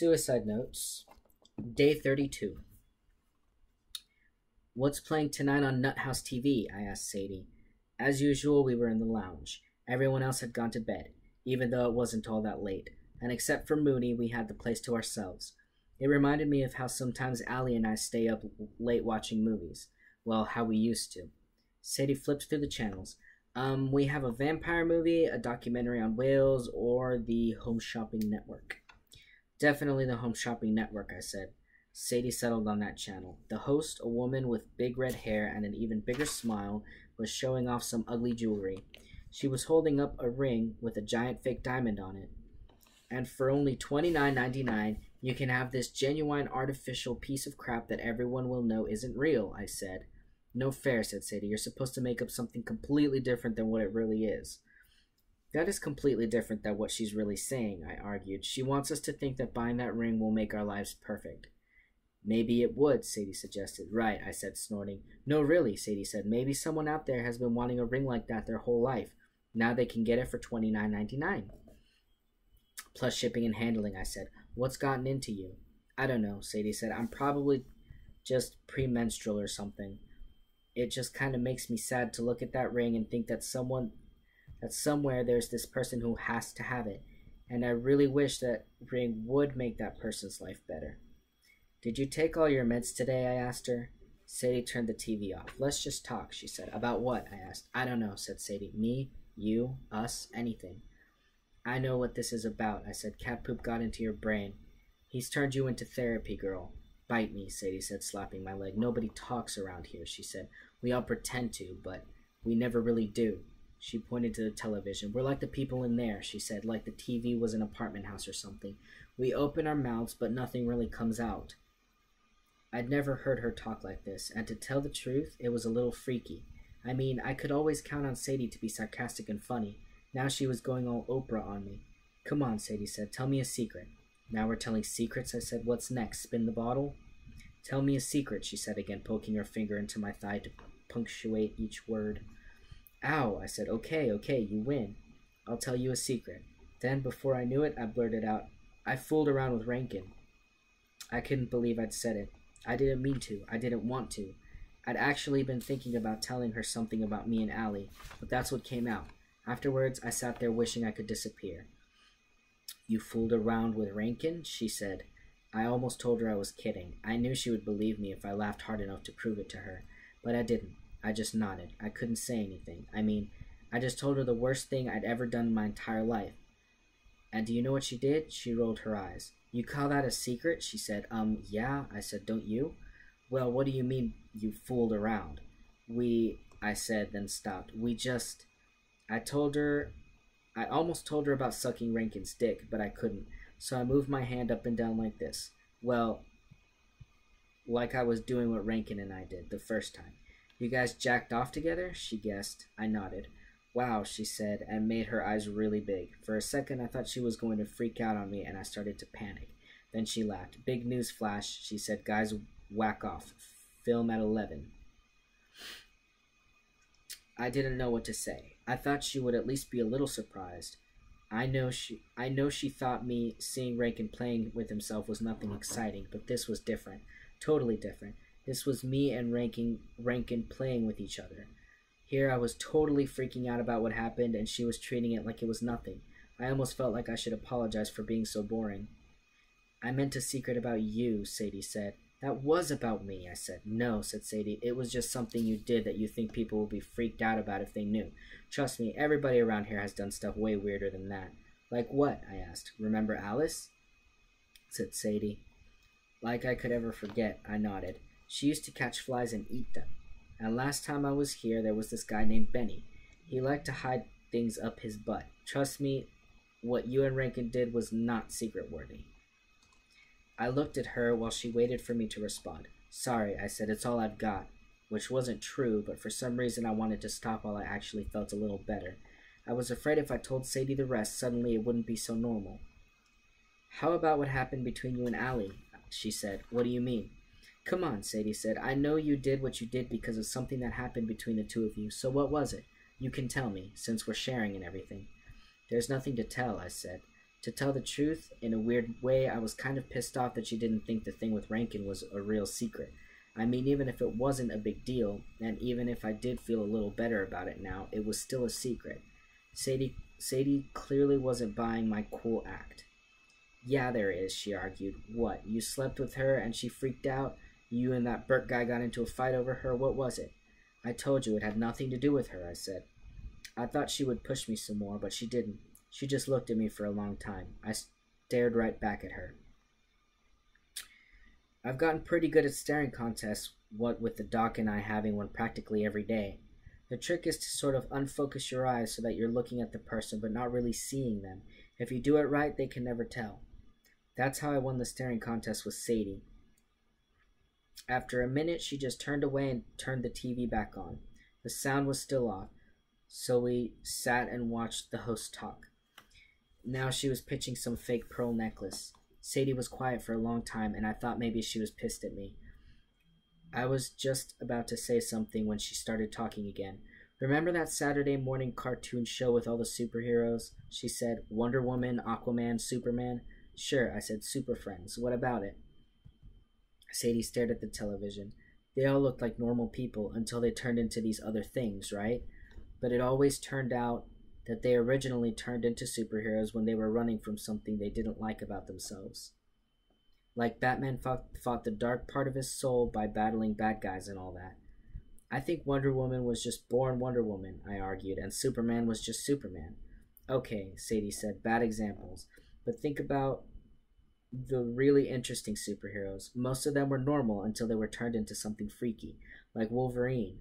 Suicide Notes, Day 32. What's playing tonight on Nuthouse TV? I asked Sadie. As usual, we were in the lounge. Everyone else had gone to bed, even though it wasn't all that late, and except for Mooney, we had the place to ourselves. It reminded me of how sometimes Allie and I stay up late watching movies. Well, how we used to. Sadie flipped through the channels. We have a vampire movie, a documentary on whales, or the Home Shopping Network. Definitely the Home Shopping Network, I said. Sadie settled on that channel. The host, a woman with big red hair and an even bigger smile, was showing off some ugly jewelry. She was holding up a ring with a giant fake diamond on it. And for only $29.99, you can have this genuine artificial piece of crap that everyone will know isn't real, I said. No fair, said Sadie. You're supposed to make up something completely different than what it really is. That is completely different than what she's really saying, I argued. She wants us to think that buying that ring will make our lives perfect. Maybe it would, Sadie suggested. Right, I said, snorting. No, really, Sadie said. Maybe someone out there has been wanting a ring like that their whole life. Now they can get it for $29.99. Plus shipping and handling, I said. What's gotten into you? I don't know, Sadie said. I'm probably just premenstrual or something. It just kind of makes me sad to look at that ring and think that somewhere there's this person who has to have it. And I really wish that ring would make that person's life better. Did you take all your meds today? I asked her. Sadie turned the TV off. Let's just talk, she said. About what? I asked. I don't know, said Sadie. Me, you, us, anything. I know what this is about, I said. Cat poop got into your brain. He's turned you into therapy, girl. Bite me, Sadie said, slapping my leg. Nobody talks around here, she said. We all pretend to, but we never really do. She pointed to the television. We're like the people in there, she said, like the TV was an apartment house or something. We open our mouths, but nothing really comes out. I'd never heard her talk like this, and to tell the truth, it was a little freaky. I mean, I could always count on Sadie to be sarcastic and funny. Now she was going all Oprah on me. Come on, Sadie said. Tell me a secret. Now we're telling secrets, I said. What's next? Spin the bottle? Tell me a secret, she said again, poking her finger into my thigh to punctuate each word. Ow, I said. Okay, you win. I'll tell you a secret. Then, before I knew it, I blurted out, I fooled around with Rankin. I couldn't believe I'd said it. I didn't mean to. I didn't want to. I'd actually been thinking about telling her something about me and Allie, but that's what came out. Afterwards, I sat there wishing I could disappear. You fooled around with Rankin? She said. I almost told her I was kidding. I knew she would believe me if I laughed hard enough to prove it to her, but I didn't. I just nodded. I couldn't say anything. I just told her the worst thing I'd ever done in my entire life. And do you know what she did? She rolled her eyes. You call that a secret? She said. Yeah. I said, don't you? Well, what do you mean you fooled around? I said, then stopped. I almost told her about sucking Rankin's dick, but I couldn't. So I moved my hand up and down like this. Well, like I was doing what Rankin and I did the first time. You guys jacked off together? She guessed. I nodded. Wow, she said, and made her eyes really big. For a second, I thought she was going to freak out on me, and I started to panic. Then she laughed. Big news flash, she said. Guys, whack off. Film at 11. I didn't know what to say. I thought she would at least be a little surprised. I know she thought me seeing Rankin playing with himself was nothing exciting, but this was different. Totally different. This was me and Rankin playing with each other. Here I was totally freaking out about what happened, and she was treating it like it was nothing. I almost felt like I should apologize for being so boring. I meant a secret about you, Sadie said. That was about me, I said. No, said Sadie. It was just something you did that you think people would be freaked out about if they knew. Trust me, everybody around here has done stuff way weirder than that. Like what? I asked. Remember Alice? Said Sadie. Like I could ever forget, I nodded. She used to catch flies and eat them. And last time I was here, there was this guy named Benny. He liked to hide things up his butt. Trust me, what you and Rankin did was not secret-worthy. I looked at her while she waited for me to respond. Sorry, I said, it's all I've got. Which wasn't true, but for some reason I wanted to stop while I actually felt a little better. I was afraid if I told Sadie the rest, suddenly it wouldn't be so normal. How about what happened between you and Allie? She said. What do you mean? Come on, Sadie said. I know you did what you did because of something that happened between the two of you, so what was it? You can tell me, since we're sharing and everything. There's nothing to tell, I said. To tell the truth, in a weird way, I was kind of pissed off that she didn't think the thing with Rankin was a real secret. I mean, even if it wasn't a big deal, and even if I did feel a little better about it now, it was still a secret. Sadie clearly wasn't buying my cool act. Yeah, there is, she argued. What, you slept with her and she freaked out? You and that Burt guy got into a fight over her? What was it? I told you it had nothing to do with her, I said. I thought she would push me some more, but she didn't. She just looked at me for a long time. I stared right back at her. I've gotten pretty good at staring contests, what with the doc and I having one practically every day. The trick is to sort of unfocus your eyes so that you're looking at the person but not really seeing them. If you do it right, they can never tell. That's how I won the staring contest with Sadie. After a minute, she just turned away and turned the TV back on. The sound was still off, so we sat and watched the host talk. Now she was pitching some fake pearl necklace. Sadie was quiet for a long time, and I thought maybe she was pissed at me. I was just about to say something when she started talking again. Remember that Saturday morning cartoon show with all the superheroes? She said, Wonder Woman, Aquaman, Superman. Sure, I said, Super Friends. What about it? Sadie stared at the television. They all looked like normal people until they turned into these other things, right? But it always turned out that they originally turned into superheroes when they were running from something they didn't like about themselves. Like Batman fought the dark part of his soul by battling bad guys and all that. I think Wonder Woman was just born Wonder Woman, I argued, and Superman was just Superman. Okay, Sadie said, bad examples. But think about the really interesting superheroes. Most of them were normal until they were turned into something freaky, like Wolverine.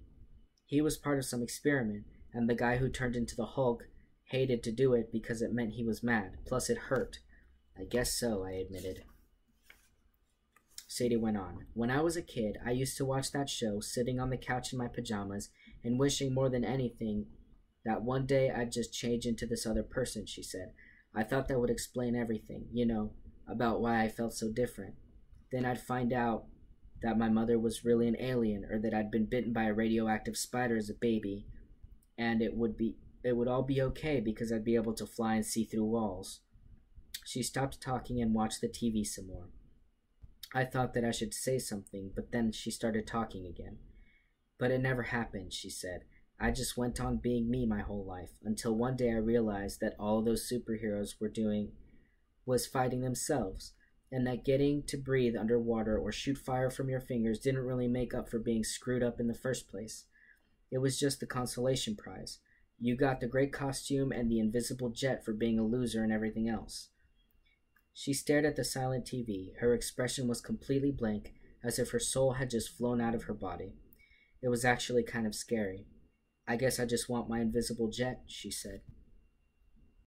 He was part of some experiment, and the guy who turned into the Hulk hated to do it because it meant he was mad. Plus, it hurt. I guess so, I admitted. Sadie went on. When I was a kid, I used to watch that show, sitting on the couch in my pajamas, and wishing more than anything that one day I'd just change into this other person, she said. I thought that would explain everything, about why I felt so different. Then I'd find out that my mother was really an alien, or that I'd been bitten by a radioactive spider as a baby, and it would all be okay because I'd be able to fly and see through walls. She stopped talking and watched the TV some more. I thought that I should say something, but then she started talking again. But it never happened, she said. I just went on being me my whole life, until one day I realized that all those superheroes were doing was fighting themselves, and that getting to breathe underwater or shoot fire from your fingers didn't really make up for being screwed up in the first place. It was just the consolation prize. You got the great costume and the invisible jet for being a loser and everything else. She stared at the silent TV. Her expression was completely blank, as if her soul had just flown out of her body. It was actually kind of scary. I guess I just want my invisible jet, she said.